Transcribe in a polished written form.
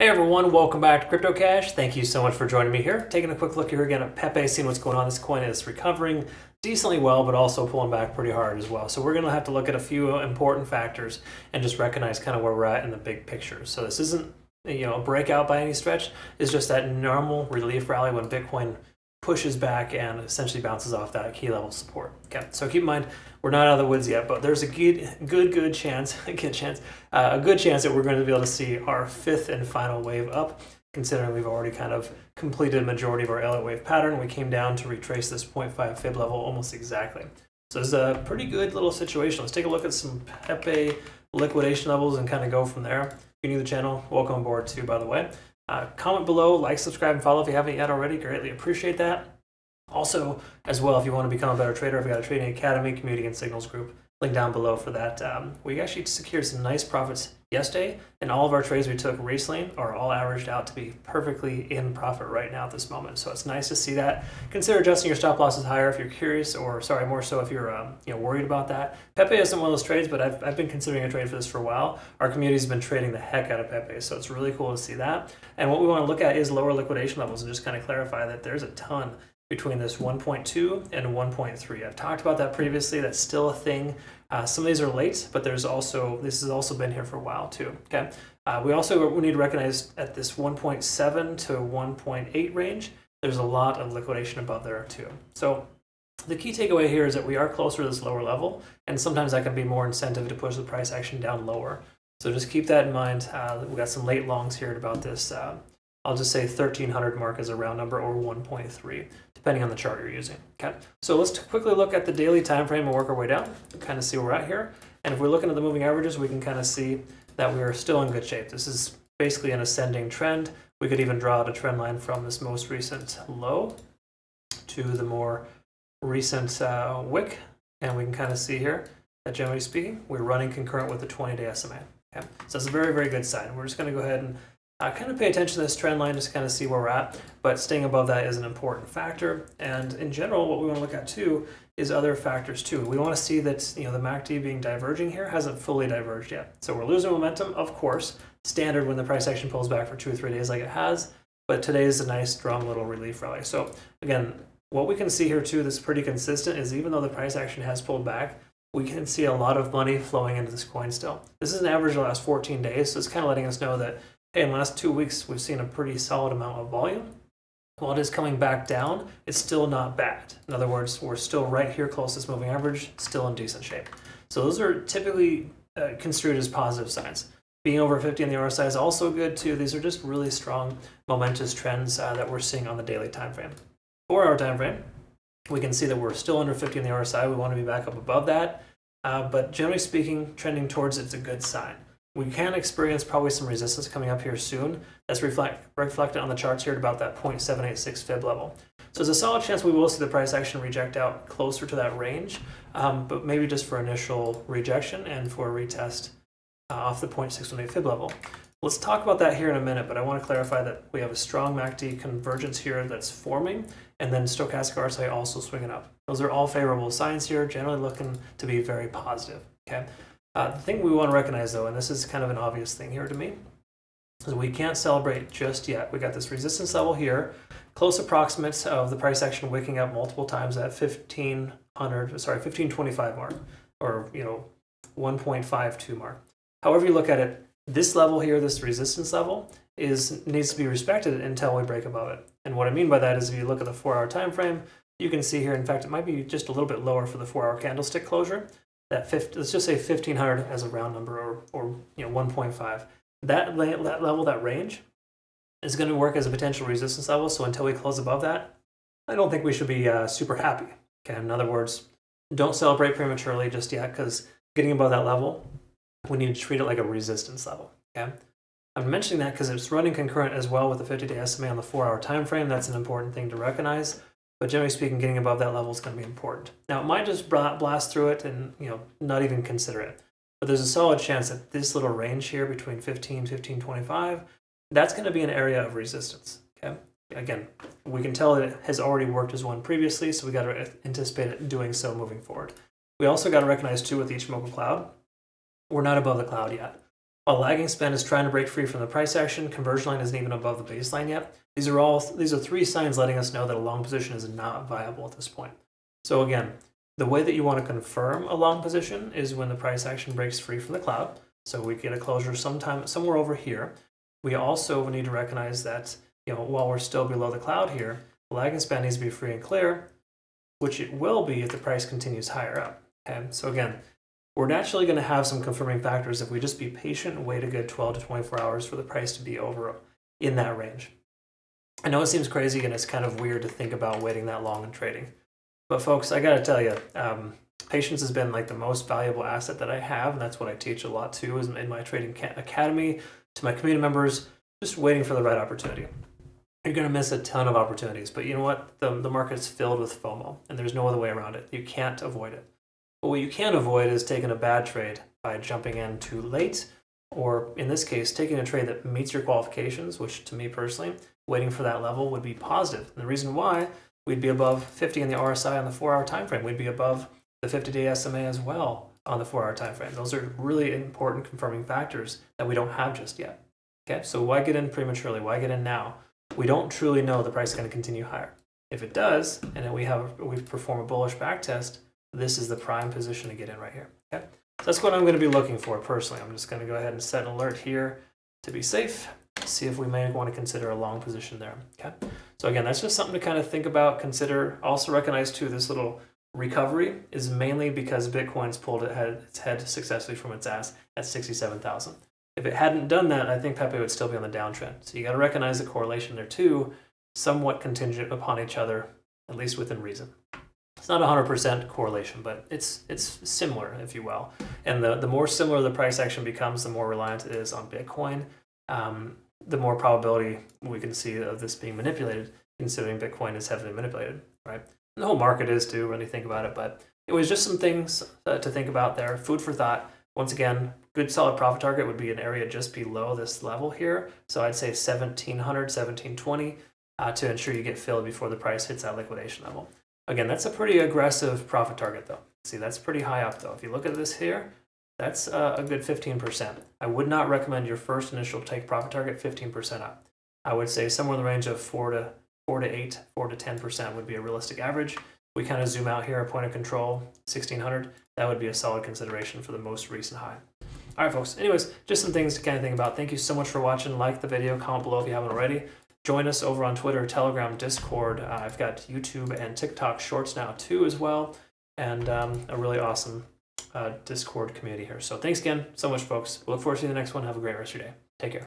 Hey everyone, welcome back to CryptoCache. Thank you so much for joining me here. Taking a quick look here again at PEPE, seeing what's going on. This coin is recovering decently well, but also pulling back pretty hard as well. So we're gonna have to look at a few important factors and just recognize kind of where we're at in the big picture. So this isn't a breakout by any stretch. It's just that normal relief rally when Bitcoin pushes back and essentially bounces off that key level support. Okay, so keep in mind we're not out of the woods yet, but there's a good chance that we're going to be able to see our fifth and final wave up, considering we've already kind of completed a majority of our Elliott wave pattern. We came down to retrace this 0.5 fib level almost exactly. So it's a pretty good little situation. Let's take a look at some PEPE liquidation levels and kind of go from there. If you're new to the channel, welcome aboard too, by the way. Comment below, like, subscribe, and follow if you haven't yet already. Greatly appreciate that. Also, as well, if you want to become a better trader, I've got a trading academy, community, and signals group. Link down below for that. We actually secured some nice profits yesterday, and all of our trades we took recently are all averaged out to be perfectly in profit right now at this moment. So it's nice to see that. Consider adjusting your stop losses higher if you're curious, or sorry, more so if you're worried about that. PEPE isn't one of those trades, but I've been considering a trade for this for a while. Our community's been trading the heck out of PEPE, so it's really cool to see that. And what we want to look at is lower liquidation levels and just kind of clarify that there's a ton between this 1.2 and 1.3. I've talked about that previously. That's still a thing. Some of these are late, but this has also been here for a while too. Okay. We need to recognize at this 1.7 to 1.8 range, there's a lot of liquidation above there too. So the key takeaway here is that we are closer to this lower level, and sometimes that can be more incentive to push the price action down lower. So just keep that in mind. We've got some late longs here at about this. I'll just say 1300 mark as a round number, or 1.3, depending on the chart you're using. Okay, so let's quickly look at the daily time frame and work our way down, kind of see where we're at here. And if we're looking at the moving averages, we can kind of see that we are still in good shape. This is basically an ascending trend. We could even draw out a trend line from this most recent low to the more recent wick, and we can kind of see here that generally speaking, we're running concurrent with the 20-day SMA. Okay, so that's a very, very good sign. We're just going to go ahead and kind of pay attention to this trend line, just kind of see where we're at, but staying above that is an important factor. And in general, what we want to look at too is other factors too. We want to see that the MACD being diverging here hasn't fully diverged yet. So we're losing momentum, of course, standard when the price action pulls back for 2 or 3 days like it has, but today is a nice strong little relief rally. So again, what we can see here too that's pretty consistent is even though the price action has pulled back, we can see a lot of money flowing into this coin still. This is an average of the last 14 days, so it's kind of letting us know that hey, in the last 2 weeks, we've seen a pretty solid amount of volume. While it is coming back down, it's still not bad. In other words, we're still right here close to this moving average, still in decent shape. So those are typically construed as positive signs. Being over 50 on the RSI is also good too. These are just really strong, momentous trends that we're seeing on the daily time frame. 4-hour time frame, we can see that we're still under 50 on the RSI. We want to be back up above that. But generally speaking, trending towards it's a good sign. We can experience probably some resistance coming up here soon. That's reflected on the charts here at about that 0.786 fib level. So there's a solid chance we will see the price action reject out closer to that range, but maybe just for initial rejection and for a retest off the 0.618 fib level. Let's talk about that here in a minute, but I want to clarify that we have a strong MACD convergence here that's forming, and then stochastic RSI also swinging up. Those are all favorable signs here, generally looking to be very positive. Okay. The thing we want to recognize though, and this is kind of an obvious thing here to me, is we can't celebrate just yet. We got this resistance level here, close approximates of the price action wicking up multiple times at 1525 mark, or 1.52 mark. However you look at it, this level here, this resistance level, needs to be respected until we break above it. And what I mean by that is if you look at the 4-hour time frame, you can see here, in fact, it might be just a little bit lower for the 4-hour candlestick closure. Let's just say 1500 as a round number, or 1.5. That level, that range, is going to work as a potential resistance level. So until we close above that, I don't think we should be super happy. Okay, in other words, don't celebrate prematurely just yet, because getting above that level, we need to treat it like a resistance level. Okay, I'm mentioning that because it's running concurrent as well with the 50-day SMA on the 4-hour time frame. That's an important thing to recognize. But generally speaking, getting above that level is going to be important. Now, it might just blast through it and not even consider it. But there's a solid chance that this little range here between 15-1525, that's going to be an area of resistance. Okay. Again, we can tell it has already worked as one previously, so we got to anticipate it doing so moving forward. We also got to recognize too with the Ichimoku cloud, we're not above the cloud yet. While lagging span is trying to break free from the price action, conversion line isn't even above the baseline yet. These are three signs letting us know that a long position is not viable at this point. So again, the way that you want to confirm a long position is when the price action breaks free from the cloud. So we get a closure somewhere over here. We also need to recognize that, while we're still below the cloud here, the lagging span needs to be free and clear, which it will be if the price continues higher up. Okay, so again, we're naturally going to have some confirming factors if we just be patient and wait a good 12 to 24 hours for the price to be over in that range. I know it seems crazy and it's kind of weird to think about waiting that long in trading. But folks, I got to tell you, patience has been like the most valuable asset that I have, and that's what I teach a lot too, is in my trading academy, to my community members, just waiting for the right opportunity. You're going to miss a ton of opportunities, but you know what? The market's filled with FOMO, and there's no other way around it. You can't avoid it. But what you can avoid is taking a bad trade by jumping in too late, or in this case, taking a trade that meets your qualifications, which to me personally, waiting for that level would be positive. And the reason why, we'd be above 50 in the RSI on the 4-hour time frame. We'd be above the 50-day SMA as well on the 4-hour time frame. Those are really important confirming factors that we don't have just yet. Okay, so why get in prematurely? Why get in now? We don't truly know the price is going to continue higher. If it does, and then we perform a bullish back test, this is the prime position to get in right here. Okay, so that's what I'm going to be looking for personally. I'm just going to go ahead and set an alert here to be safe. See if we may want to consider a long position there. Okay, so again, that's just something to kind of think about, consider. Also recognize too, this little recovery is mainly because Bitcoin's pulled its head successfully from its ass at 67,000. If it hadn't done that, I think Pepe would still be on the downtrend. So you got to recognize the correlation there too, somewhat contingent upon each other, at least within reason. It's not 100% correlation, but it's similar, if you will. And the more similar the price action becomes, the more reliant it is on Bitcoin, the more probability we can see of this being manipulated, considering Bitcoin is heavily manipulated, right? And the whole market is too, when you think about it. But it was just some things to think about there. Food for thought. Once again, good solid profit target would be an area just below this level here. So I'd say 1700, 1720 to ensure you get filled before the price hits that liquidation level. Again, that's a pretty aggressive profit target though. See, that's pretty high up though. If you look at this here, that's a good 15%. I would not recommend your first initial take profit target 15% up. I would say somewhere in the range of 4 to 8, 4 to 10% would be a realistic average. We kind of zoom out here, a point of control, 1600. That would be a solid consideration for the most recent high. All right, folks. Anyways, just some things to kind of think about. Thank you so much for watching. Like the video, comment below if you haven't already. Join us over on Twitter, Telegram, Discord. I've got YouTube and TikTok Shorts now too as well, and a really awesome Discord community here. So thanks again so much, folks. We'll look forward to seeing the next one. Have a great rest of your day. Take care.